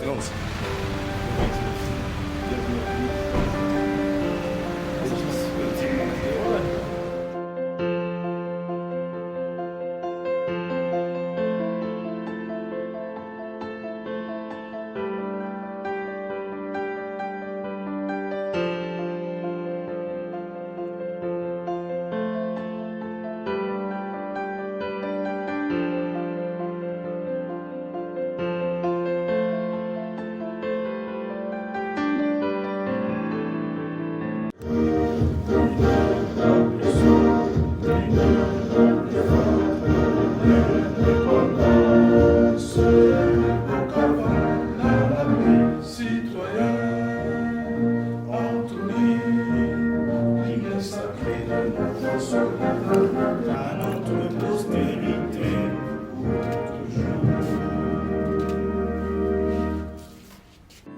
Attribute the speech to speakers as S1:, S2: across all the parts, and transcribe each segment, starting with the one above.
S1: vacances.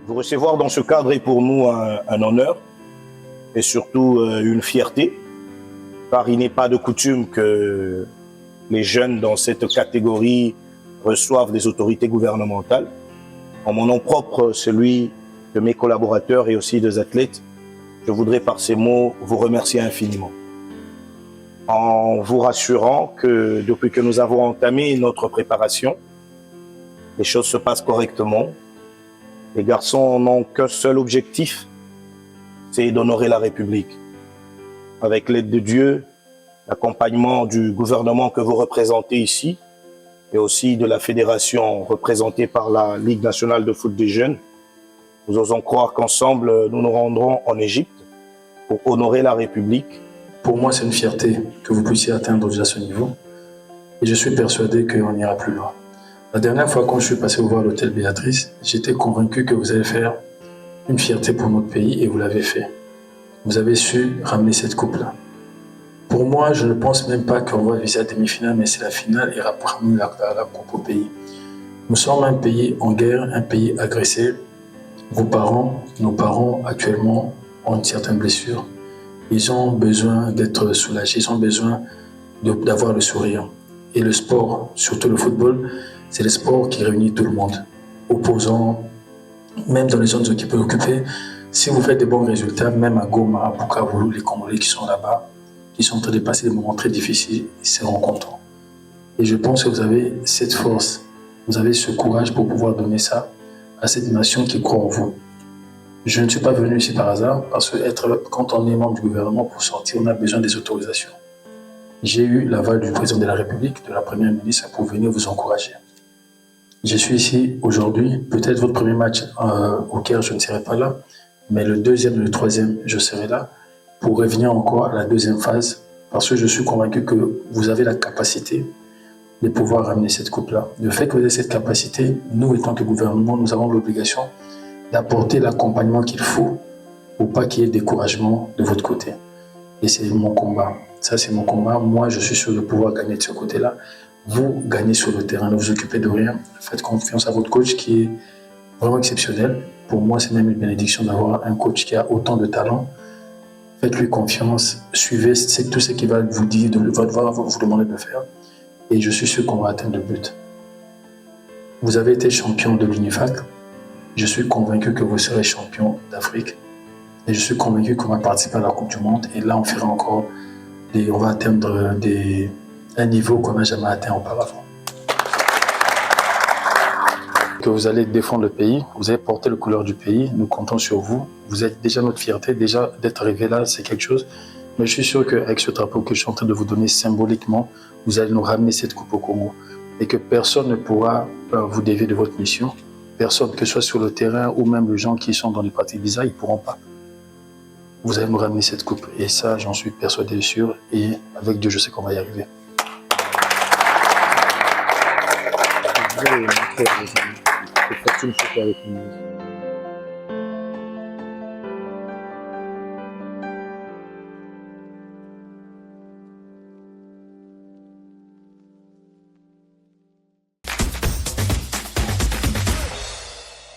S2: Vous recevoir dans ce cadre est pour nous un honneur et surtout une fierté, car il n'est pas de coutume que les jeunes dans cette catégorie reçoivent des autorités gouvernementales. En mon nom propre, celui de mes collaborateurs et aussi des athlètes, je voudrais par ces mots vous remercier infiniment. En vous rassurant que depuis que nous avons entamé notre préparation, les choses se passent correctement. Les garçons n'ont qu'un seul objectif, c'est d'honorer la République. Avec l'aide de Dieu, l'accompagnement du gouvernement que vous représentez ici, et aussi de la fédération représentée par la Ligue nationale de foot des jeunes, nous osons croire qu'ensemble, nous nous rendrons en Égypte pour honorer la République.
S3: Pour moi, c'est une fierté que vous puissiez atteindre déjà ce niveau. Et je suis persuadé qu'on ira plus loin. La dernière fois, quand je suis passé voir l'hôtel Béatrice, j'étais convaincu que vous allez faire une fierté pour notre pays et vous l'avez fait. Vous avez su ramener cette coupe-là. Pour moi, je ne pense même pas qu'on va viser la demi-finale, mais c'est la finale et ramener la coupe au pays. Nous sommes un pays en guerre, un pays agressé. Vos parents, nos parents actuellement ont une certaine blessure. Ils ont besoin d'être soulagés, ils ont besoin d'avoir le sourire. Et le sport, surtout le football, c'est le sport qui réunit tout le monde. Opposants, même dans les zones occupées, si vous faites des bons résultats, même à Goma, à Bukavu, les Congolais qui sont là-bas, qui sont en train de passer des moments très difficiles, ils seront contents. Et je pense que vous avez cette force, vous avez ce courage pour pouvoir donner ça à cette nation qui croit en vous. Je ne suis pas venu ici par hasard, parce que quand on est membre du gouvernement, pour sortir, on a besoin des autorisations. J'ai eu l'aval du président de la République, de la première ministre, pour venir vous encourager. Je suis ici aujourd'hui, peut-être votre premier match au Caire, je ne serai pas là, mais le deuxième et le troisième, je serai là pour revenir encore à la deuxième phase, parce que je suis convaincu que vous avez la capacité de pouvoir ramener cette coupe-là. Le fait que vous ayez cette capacité, nous, étant que gouvernement, nous avons l'obligation d'apporter l'accompagnement qu'il faut pour pas qu'il y ait découragement de votre côté. Et c'est mon combat. Ça, c'est mon combat. Moi, je suis sûr de pouvoir gagner de ce côté-là. Vous gagnez sur le terrain, ne vous occupez de rien. Faites confiance à votre coach qui est vraiment exceptionnel. Pour moi, c'est même une bénédiction d'avoir un coach qui a autant de talent. Faites-lui confiance, suivez tout ce qu'il va vous dire, vous demander de faire. Et je suis sûr qu'on va atteindre le but. Vous avez été champion de l'UNIFAC. Je suis convaincu que vous serez champion d'Afrique. Et je suis convaincu qu'on va participer à la Coupe du Monde. Et là, on fera encore, on va atteindre un niveau qu'on n'a jamais atteint auparavant. Que vous allez défendre le pays, vous allez porter les couleurs du pays, nous comptons sur vous. Vous êtes déjà notre fierté, déjà d'être arrivé là, c'est quelque chose. Mais je suis sûr qu'avec ce drapeau que je suis en train de vous donner symboliquement, vous allez nous ramener cette coupe au Congo. Et que personne ne pourra vous dévier de votre mission. Personne, que ce soit sur le terrain ou même les gens qui sont dans les parties bizarres, ils ne pourront pas. Vous allez nous ramener cette coupe. Et ça, j'en suis persuadé sûr. Et avec Dieu, je sais qu'on va y arriver.
S2: Faites une photo avec nous.